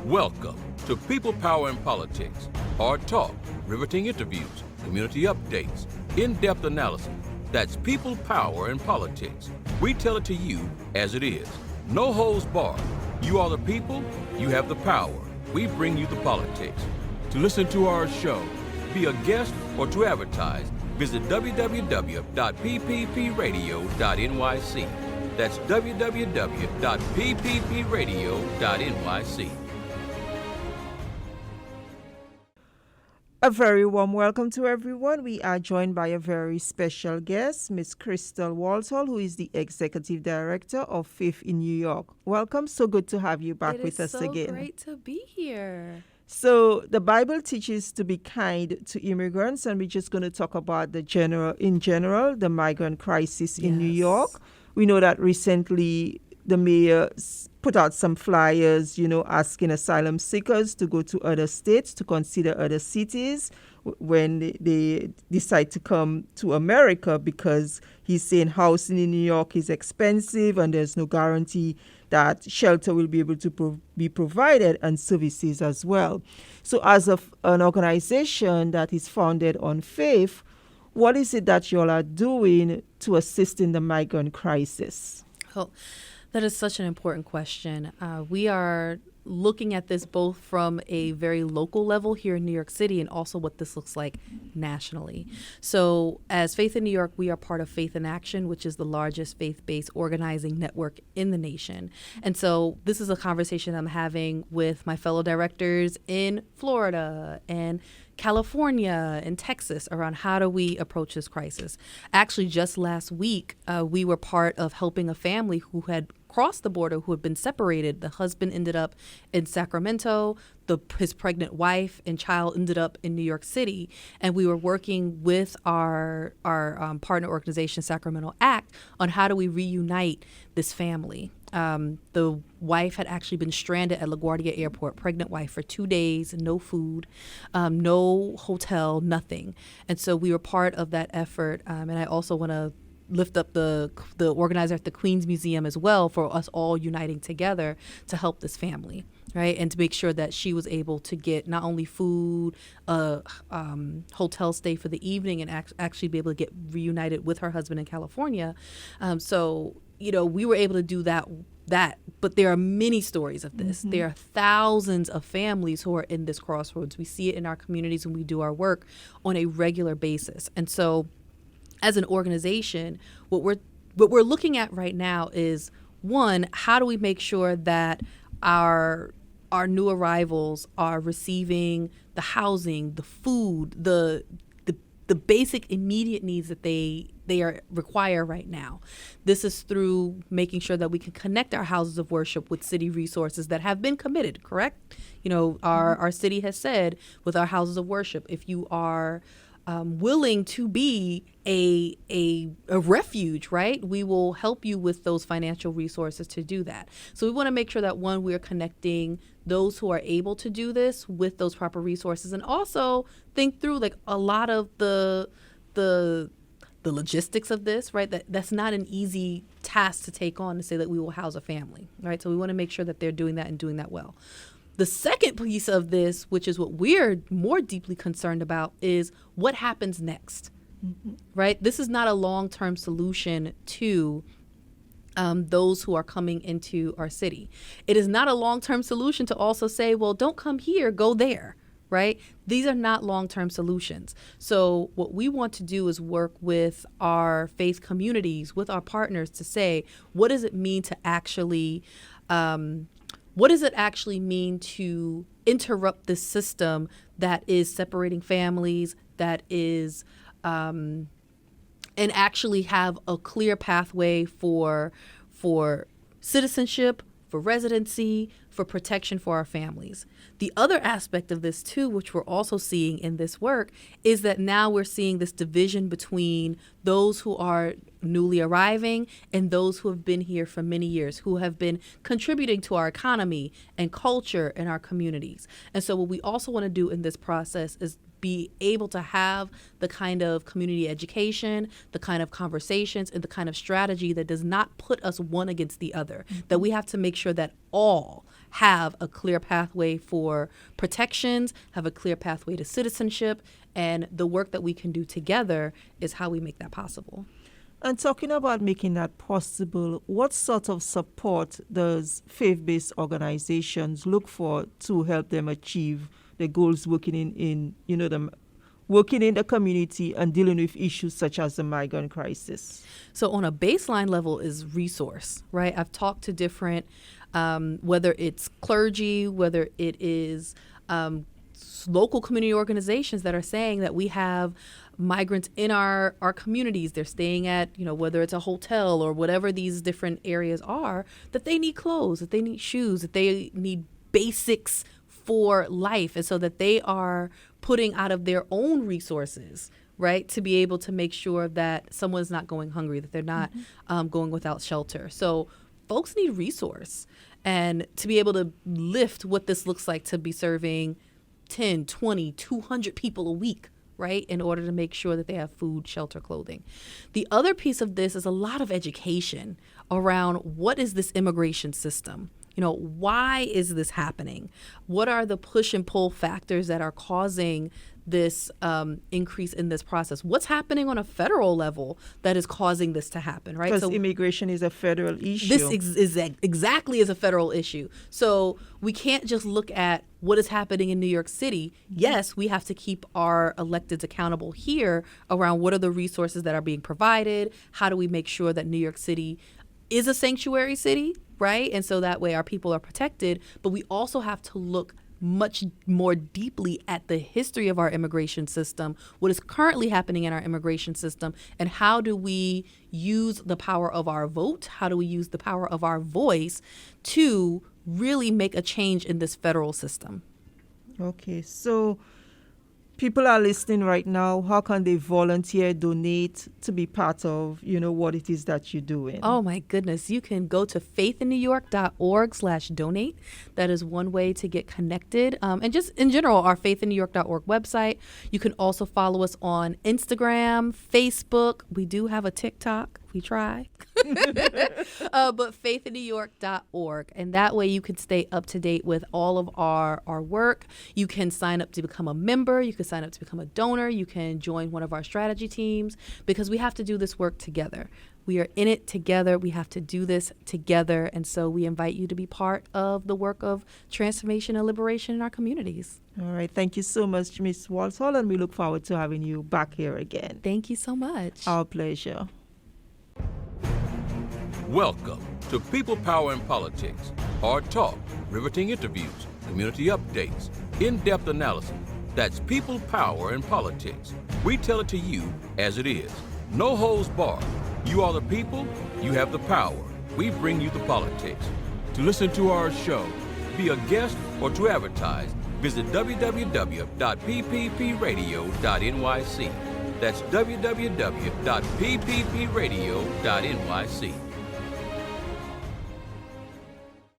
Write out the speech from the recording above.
Welcome to People, Power, and Politics. Hard talk, riveting interviews, community updates, in-depth analysis. That's People, Power, and Politics. We tell it to you as it is. No holds barred. You are the people, you have the power. We bring you the politics. To listen to our show, be a guest, or to advertise, visit www.pppradio.nyc. That's www.pppradio.nyc. A very warm welcome to everyone. We are joined by a very special guest, Ms. Crystal Walthall, who is the Executive Director of Faith in New York. Welcome. So good to have you back with us again. It is so great to be here. So the Bible teaches to be kind to immigrants, and we're just going to talk about the migrant crisis in New York. We know that recently the mayor put out some flyers, asking asylum seekers to go to other states, to consider other cities when they decide to come to America, because he's saying housing in New York is expensive and there's no guarantee that shelter will be able to be provided, and services as well. So as of an organization that is founded on faith, what is it that you all are doing to assist in the migrant crisis? Oh, that is such an important question. We are looking at this both from a very local level here in New York City and also what this looks like nationally. So as Faith in New York, we are part of Faith in Action, which is the largest faith-based organizing network in the nation. And so this is a conversation I'm having with my fellow directors in Florida and California and Texas around how do we approach this crisis. Actually, just last week, we were part of helping a family who had crossed the border, who had been separated. The husband ended up in Sacramento. His pregnant wife and child ended up in New York City. And we were working with our partner organization, Sacramento Act, on how do we reunite this family. The wife had actually been stranded at LaGuardia Airport, pregnant wife, for 2 days, no food, no hotel, nothing. And so we were part of that effort. And I also want to lift up the organizer at the Queens Museum as well, for us all uniting together to help this family, right? And to make sure that she was able to get not only food, hotel stay for the evening, and actually be able to get reunited with her husband in California. So we were able to do that, but there are many stories of this. Mm-hmm. There are thousands of families who are in this crossroads. We see it in our communities when we do our work on a regular basis. And so as an organization, what we're looking at right now is, one, how do we make sure that our new arrivals are receiving the housing, the food, the basic immediate needs that they require right now. This is through making sure that we can connect our houses of worship with city resources that have been committed, correct? Our city has said with our houses of worship, if you are willing to be a refuge, right? We will help you with those financial resources to do that. So we want to make sure that, one, we're connecting those who are able to do this with those proper resources, and also think through like a lot of the logistics of this, right? That's not an easy task to take on, to say that we will house a family, right? So we want to make sure that they're doing that and doing that well. The second piece of this, which is what we're more deeply concerned about, is what happens next, right? This is not a long-term solution to those who are coming into our city. It is not a long-term solution to also say, well, don't come here, go there, right? These are not long-term solutions. So what we want to do is work with our faith communities, with our partners, to say, what does it mean to actually to interrupt this system that is separating families, that is, and actually have a clear pathway for citizenship, for residency, for protection for our families. The other aspect of this too, which we're also seeing in this work, is that now we're seeing this division between those who are newly arriving and those who have been here for many years, who have been contributing to our economy and culture and our communities. And so what we also want to do in this process is be able to have the kind of community education, the kind of conversations, and the kind of strategy that does not put us one against the other, that we have to make sure that all have a clear pathway for protections, have a clear pathway to citizenship, and the work that we can do together is how we make that possible. And talking about making that possible, what sort of support does faith-based organizations look for to help them achieve the goals working in the community and dealing with issues such as the migrant crisis? So on a baseline level is resource, right? I've talked to different, whether it's clergy, whether it is local community organizations that are saying that we have migrants in our communities. They're staying at, whether it's a hotel or whatever these different areas are, that they need clothes, that they need shoes, that they need basics for life. And so that they are putting out of their own resources, right, to be able to make sure that someone's not going hungry, that they're not going without shelter. So folks need resource. And to be able to lift what this looks like to be serving 10, 20, 200 people a week, right, in order to make sure that they have food, shelter, clothing. The other piece of this is a lot of education around what is this immigration system? Why is this happening? What are the push and pull factors that are causing this increase in this process? What's happening on a federal level that is causing this to happen, right? Because immigration is a federal issue. This is exactly is a federal issue. So we can't just look at what is happening in New York City. Yes, we have to keep our electeds accountable here around what are the resources that are being provided. How do we make sure that New York City is a sanctuary city, right? And so that way our people are protected. But we also have to look much more deeply at the history of our immigration system, what is currently happening in our immigration system, and how do we use the power of our vote, how do we use the power of our voice to really make a change in this federal system. Okay, so people are listening right now. How can they volunteer, donate to be part of, what it is that you're doing? Oh, my goodness. You can go to faithinnewyork.org/donate. That is one way to get connected. And just in general, our faithinnewyork.org website. You can also follow us on Instagram, Facebook. We do have a TikTok. We try. But faithinnewyork.org. And that way you can stay up to date with all of our work. You can sign up to become a member. You can sign up to become a donor. You can join one of our strategy teams, because we have to do this work together. We are in it together. We have to do this together. And so we invite you to be part of the work of transformation and liberation in our communities. All right. Thank you so much, Ms. Walsall, and we look forward to having you back here again. Thank you so much. Our pleasure. Welcome to People, Power, and Politics. Hard talk, riveting interviews, community updates, in-depth analysis. That's People, Power, and Politics. We tell it to you as it is. No holds barred. You are the people, you have the power. We bring you the politics. To listen to our show, be a guest, or to advertise, visit www.pppradio.nyc. That's www.pppradio.nyc.